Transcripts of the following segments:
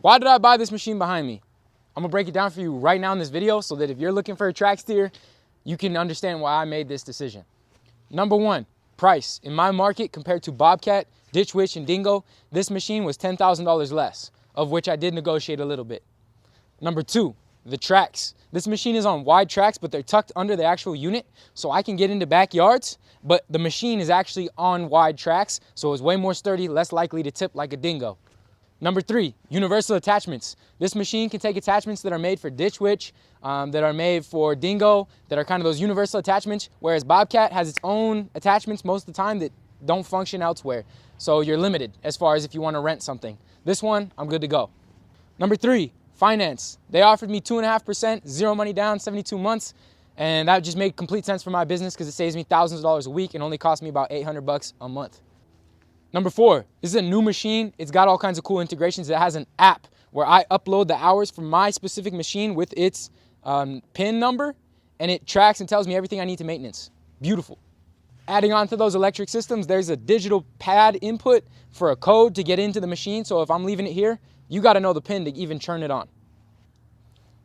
Why did I buy this machine behind me? I'm gonna break it down for you right now in this video so that if you're looking for a track steer, you can understand why I made this decision. Number one, price. In my market compared to Bobcat, Ditch Witch, and Dingo, this machine was $10,000 less, of which I did negotiate a little bit. Number two, the tracks. This machine is on wide tracks, but they're tucked under the actual unit, so I can get into backyards, but the machine is actually on wide tracks, so it's way more sturdy, less likely to tip like a Dingo. Number three, universal attachments. This machine can take attachments that are made for Ditch Witch, that are made for Dingo, that are kind of those universal attachments, whereas Bobcat has its own attachments most of the time that don't function elsewhere. So you're limited as far as if you want to rent something. This one, I'm good to go. Number three, finance. They offered me 2.5%, zero money down, 72 months, and that just made complete sense for my business because it saves me thousands of dollars a week and only costs me about $800 a month. Number four, this is a new machine. It's got all kinds of cool integrations. It has an app where I upload the hours from my specific machine with its PIN number, and it tracks and tells me everything I need to maintenance. Beautiful. Adding on to those electric systems, there's a digital pad input for a code to get into the machine. So if I'm leaving it here, you got to know the PIN to even turn it on.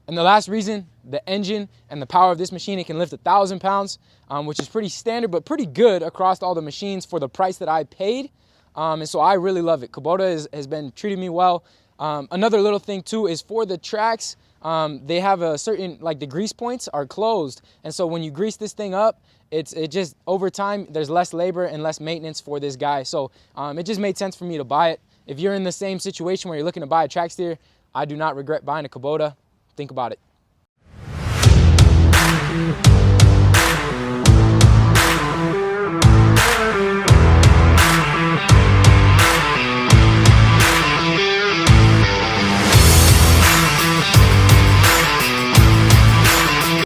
And the last reason, the engine and the power of this machine, it can lift 1,000 pounds, which is pretty standard, but pretty good across all the machines for the price that I paid. And so I really love it. Kubota has been treating me well. Another little thing too is for the tracks, they have a certain, like the grease points are closed. And so when you grease this thing up, it just, over time, there's less labor and less maintenance for this guy. So it just made sense for me to buy it. If you're in the same situation where you're looking to buy a track steer, I do not regret buying a Kubota. Think about it.